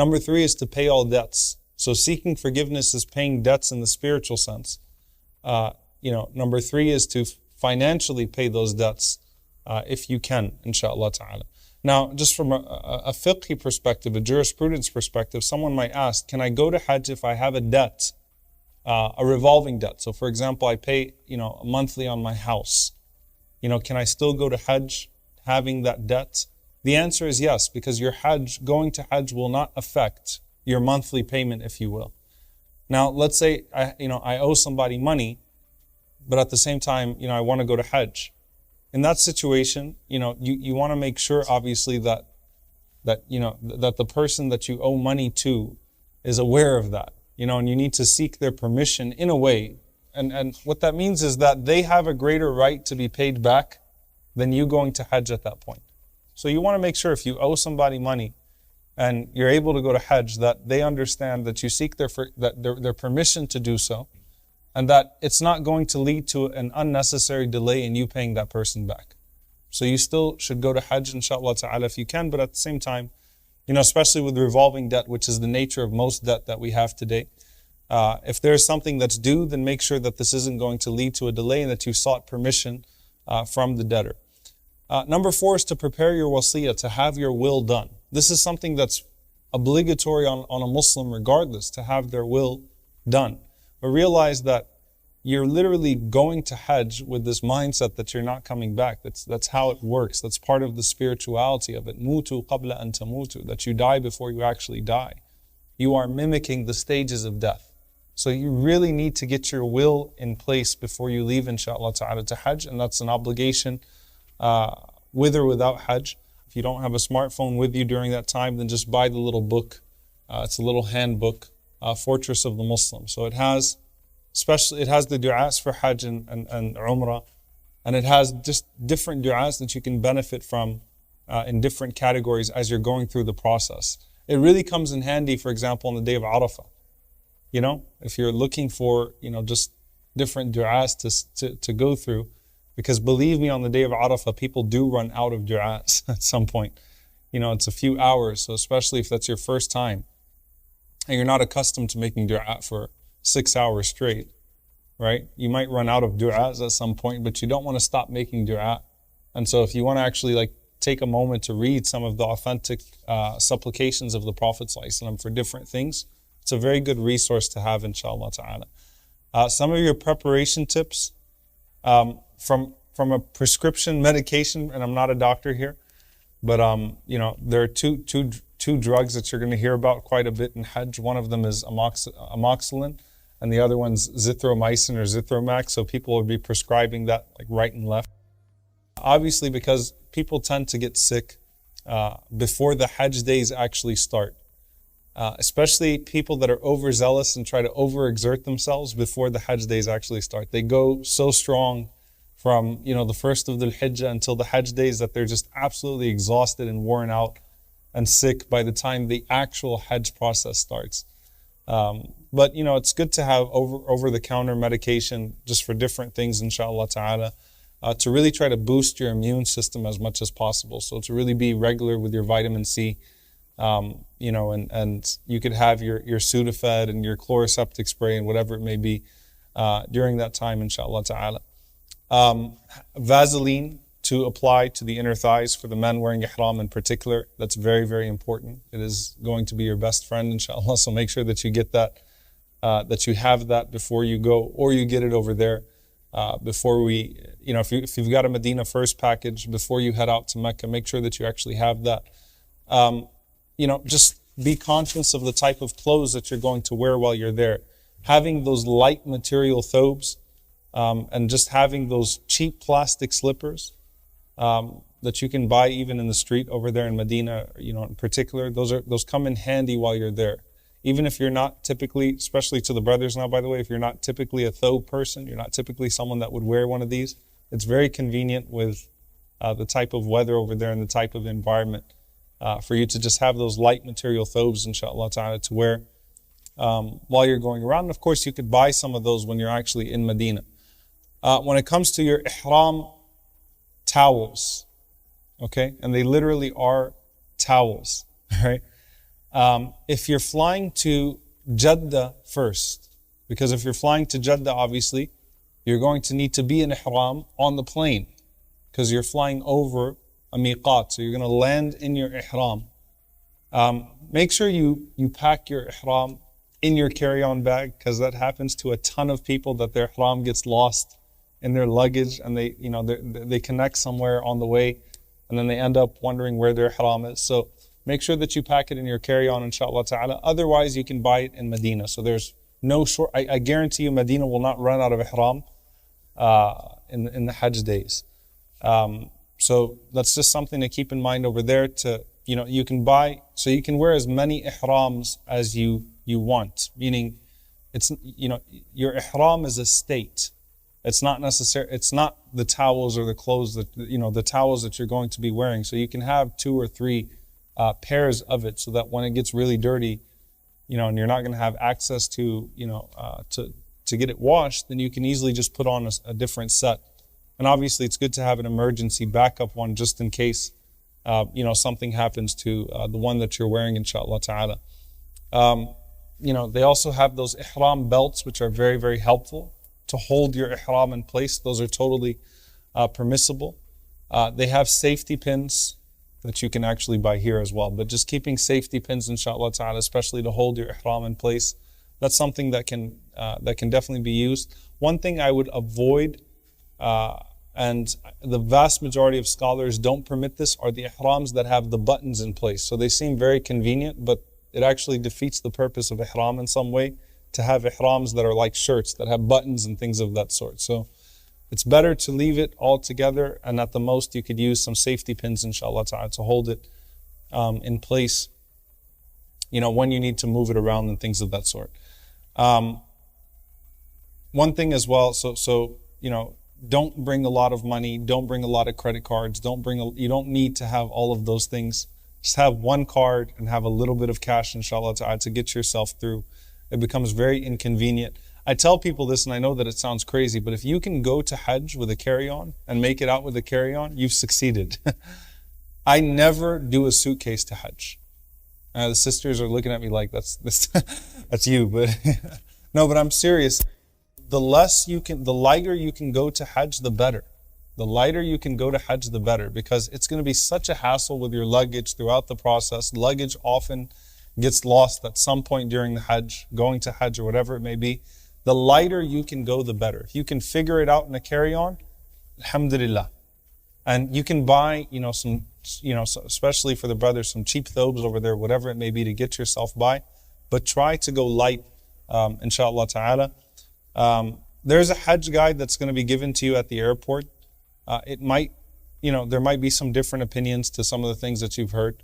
Number 3 is to pay all debts. So seeking forgiveness is paying debts in the spiritual sense. Number 3 is to financially pay those debts if you can, inshallah ta'ala. Now, just from a fiqh perspective, a jurisprudence perspective, someone might ask, can I go to Hajj if I have a debt, a revolving debt? So for example, I pay, monthly on my house. Can I still go to Hajj having that debt? The answer is yes, because your Hajj, going to Hajj will not affect your monthly payment, if you will. Now, let's say I owe somebody money, but at the same time, I want to go to Hajj. In that situation, you want to make sure, obviously, that the person that you owe money to is aware of that, and you need to seek their permission in a way. And what that means is that they have a greater right to be paid back than you going to Hajj at that point. So you want to make sure if you owe somebody money and you're able to go to Hajj, that they understand that you seek their permission to do so, and that it's not going to lead to an unnecessary delay in you paying that person back. So you still should go to Hajj, inshallah ta'ala, if you can, but at the same time, especially with revolving debt, which is the nature of most debt that we have today, if there's something that's due, then make sure that this isn't going to lead to a delay and that you sought permission from the debtor. Number 4 is to prepare your wasiyah, to have your will done. This is something that's obligatory on a Muslim regardless, to have their will done. But realize that you're literally going to Hajj with this mindset that you're not coming back. That's how it works. That's part of the spirituality of it. Mutu qabla an tamutu, that you die before you actually die. You are mimicking the stages of death. So you really need to get your will in place before you leave, inshallah ta'ala, to Hajj, and that's an obligation with or without Hajj. If you don't have a smartphone with you during that time, then just buy the little book. It's a little handbook, Fortress of the Muslim. So it has the du'as for Hajj and Umrah, and it has just different du'as that you can benefit from in different categories as you're going through the process. It really comes in handy, for example, on the day of Arafah. If you're looking for, just different du'as to go through, because believe me, on the day of Arafah, people do run out of du'as at some point. It's a few hours, so especially if that's your first time, and you're not accustomed to making du'a for 6 hours straight, right? You might run out of du'as at some point, but you don't want to stop making du'a. And so if you want to actually take a moment to read some of the authentic supplications of the Prophet ﷺ for different things, it's a very good resource to have, inshallah ta'ala. Some of your preparation tips from a prescription medication, and I'm not a doctor here, but there are two drugs that you're going to hear about quite a bit in Hajj. One of them is amoxicillin, and the other one's zithromycin or zithromax. So people will be prescribing that right and left. Obviously, because people tend to get sick before the Hajj days actually start. Especially people that are overzealous and try to overexert themselves before the Hajj days actually start. They go so strong from the first of Dhul Hijjah until the Hajj days that they're just absolutely exhausted and worn out and sick by the time the actual Hajj process starts. But it's good to have over-the-counter medication just for different things, inshallah ta'ala, to really try to boost your immune system as much as possible. So to really be regular with your vitamin C, and you could have your Sudafed and your chloroseptic spray and whatever it may be during that time, inshallah ta'ala. Vaseline to apply to the inner thighs for the men wearing ihram in particular. That's very, very important. It is going to be your best friend, inshallah. So make sure that you get that, that you have that before you go, or you get it over there before we, if you've got a Medina first package before you head out to Mecca, make sure that you actually have that. Just be conscious of the type of clothes that you're going to wear while you're there. Having those light material thobes, and just having those cheap plastic slippers that you can buy even in the street over there in Medina, in particular, those come in handy while you're there. Even if you're not typically, especially to the brothers now, by the way, if you're not typically a thobe person, you're not typically someone that would wear one of these, it's very convenient with the type of weather over there and the type of environment for you to just have those light material thobes, inshallah ta'ala, to wear while you're going around. And of course, you could buy some of those when you're actually in Medina. When it comes to your ihram towels, okay, and they literally are towels, right? If you're flying to Jeddah first, because if you're flying to Jeddah, obviously, you're going to need to be in ihram on the plane, because you're flying over a miqat, so you're going to land in your ihram. Make sure you pack your ihram in your carry-on bag, because that happens to a ton of people, that their ihram gets lost in their luggage, and they connect somewhere on the way, and then they end up wondering where their ihram is. So make sure that you pack it in your carry-on, inshallah ta'ala. Otherwise, you can buy it in Medina. So there's no short. I guarantee you, Medina will not run out of ihram in the Hajj days. So that's just something to keep in mind over there. You can buy, so you can wear as many ihrams as you want. Meaning, your ihram is a state. It's not necessary. It's not the towels or the clothes the towels that you're going to be wearing. So you can have 2 or 3 pairs of it, so that when it gets really dirty, and you're not going to have access to get it washed, then you can easily just put on a different set. And obviously, it's good to have an emergency backup one, just in case something happens to the one that you're wearing, inshallah ta'ala. They also have those ihram belts, which are very, very helpful to hold your ihram in place. Those are totally permissible. They have safety pins that you can actually buy here as well. But just keeping safety pins, inshallah ta'ala, especially to hold your ihram in place, that's something that can definitely be used. One thing I would avoid, and the vast majority of scholars don't permit this, are the ihrams that have the buttons in place. So they seem very convenient, but it actually defeats the purpose of ihram in some way, to have ihrams that are like shirts, that have buttons and things of that sort. So it's better to leave it all together, and at the most you could use some safety pins, inshallah ta'ala, to hold it in place, when you need to move it around and things of that sort. One thing as well, don't bring a lot of money, don't bring a lot of credit cards, you don't need to have all of those things. Just have one card and have a little bit of cash, inshallah ta'ala, to get yourself through. It becomes very inconvenient. I tell people this, and I know that it sounds crazy, but if you can go to Hajj with a carry-on and make it out with a carry-on, you've succeeded. I never do a suitcase to Hajj. The sisters are looking at me like that's you, but no, but I'm serious. The lighter you can go to Hajj, the better. The lighter you can go to Hajj, the better, because it's going to be such a hassle with your luggage throughout the process. Luggage often gets lost at some point during the Hajj, going to Hajj or whatever it may be. The lighter you can go, the better. If you can figure it out in a carry-on, alhamdulillah. And you can buy, some, especially for the brothers, some cheap thobes over there, whatever it may be, to get yourself by. But try to go light, inshallah ta'ala. There's a Hajj guide that's going to be given to you at the airport. It might, there might be some different opinions to some of the things that you've heard.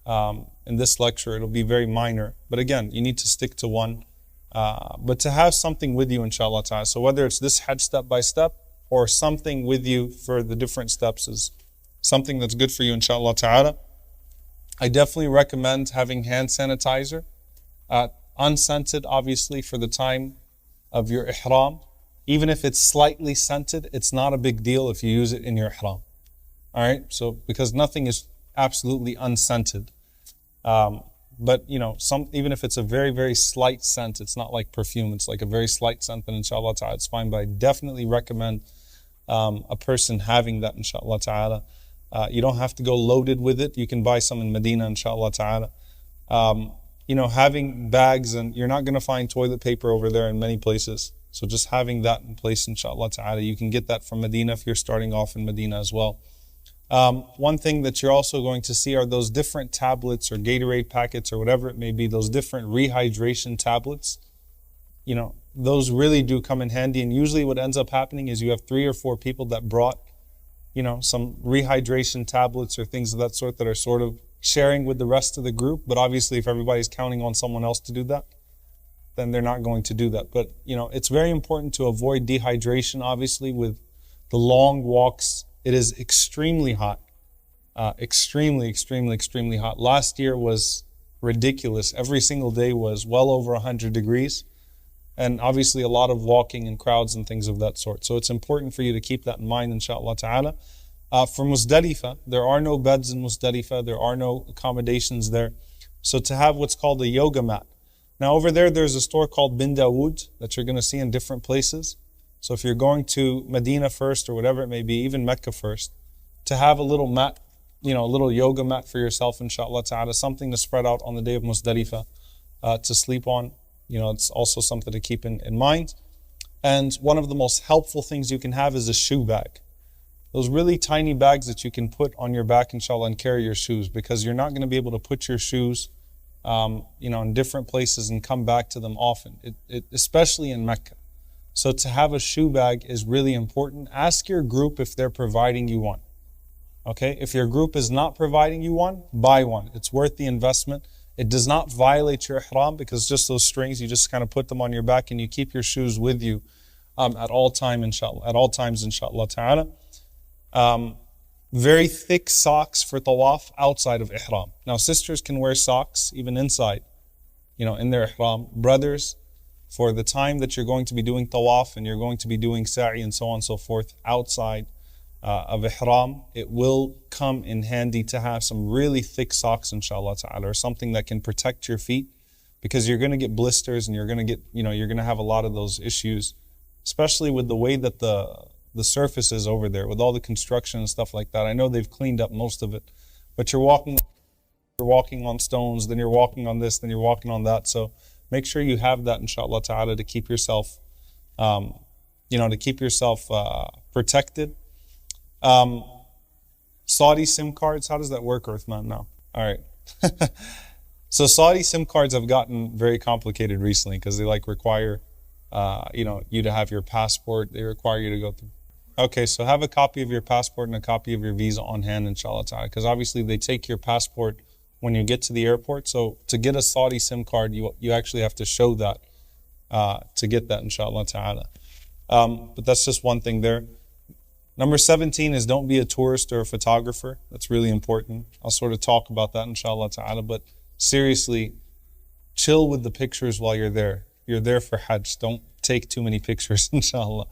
In this lecture, it'll be very minor. But again, you need to stick to one. But to have something with you, inshallah ta'ala. So whether it's this Hajj step by step, or something with you for the different steps, is something that's good for you, inshallah ta'ala. I definitely recommend having hand sanitizer. Unscented, obviously, for the time of your ihram. Even if it's slightly scented, it's not a big deal if you use it in your ihram. Alright? So, because nothing is absolutely unscented. But, even if it's a very, very slight scent, it's not like perfume, it's like a very slight scent, then inshallah ta'ala it's fine. But I definitely recommend a person having that, inshallah ta'ala. You don't have to go loaded with it. You can buy some in Medina, inshallah ta'ala. Having bags, and you're not going to find toilet paper over there in many places. So just having that in place, inshallah ta'ala. You can get that from Medina if you're starting off in Medina as well. One thing that you're also going to see are those different tablets or Gatorade packets or whatever it may be, those different rehydration tablets. Those really do come in handy. And usually what ends up happening is you have 3 or 4 people that brought, some rehydration tablets or things of that sort that are sort of sharing with the rest of the group. But obviously if everybody's counting on someone else to do that, then they're not going to do that. But, it's very important to avoid dehydration, obviously, with the long walks. It is extremely hot. Extremely, extremely, extremely hot. Last year was ridiculous. Every single day was well over 100 degrees. And obviously a lot of walking and crowds and things of that sort. So it's important for you to keep that in mind, inshallah ta'ala. For Muzdalifah, there are no beds in Muzdalifah. There are no accommodations there. So to have what's called a yoga mat. Now over there's a store called Bin Dawood that you're going to see in different places. So if you're going to Medina first or whatever it may be, even Mecca first, to have a little mat, a little yoga mat for yourself, inshallah ta'ala, something to spread out on the day of Muzdalifah to sleep on. It's also something to keep in mind. And one of the most helpful things you can have is a shoe bag. Those really tiny bags that you can put on your back, inshallah, and carry your shoes, because you're not going to be able to put your shoes, in different places and come back to them often, especially in Mecca. So to have a shoe bag is really important. Ask your group if they're providing you one. Okay, if your group is not providing you one, buy one. It's worth the investment. It does not violate your ihram, because just those strings, you just kind of put them on your back and you keep your shoes with you at all times, inshallah ta'ala. Very thick socks for tawaf outside of ihram. Now sisters can wear socks even inside, in their ihram. Brothers, for the time that you're going to be doing tawaf and you're going to be doing sa'i and so on and so forth outside of ihram, it will come in handy to have some really thick socks, inshallah ta'ala, or something that can protect your feet, because you're going to get blisters and you're going to get, you're going to have a lot of those issues, especially with the way that the surface is over there, with all the construction and stuff like that. I know they've cleaned up most of it, but you're walking on stones, then you're walking on this, then you're walking on that. So make sure you have that, inshallah ta'ala, to keep yourself, protected. Saudi SIM cards, how does that work, Uthman, now? All right. So Saudi SIM cards have gotten very complicated recently, because they require, you to have your passport. They require you to go through. Okay, so have a copy of your passport and a copy of your visa on hand, inshallah ta'ala, because obviously they take your passport when you get to the airport. So to get a Saudi SIM card, you actually have to show that to get that, inshallah ta'ala. But that's just one thing there. Number 17 is don't be a tourist or a photographer. That's really important. I'll sort of talk about that, inshallah ta'ala. But seriously, chill with the pictures while you're there. You're there for Hajj. Don't take too many pictures, inshallah.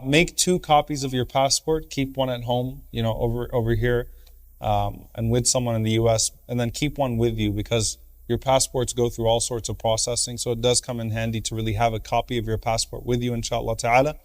Make 2 copies of your passport. Keep one at home, over here, and with someone in the US. And then keep one with you, because your passports go through all sorts of processing. So it does come in handy to really have a copy of your passport with you, inshallah ta'ala.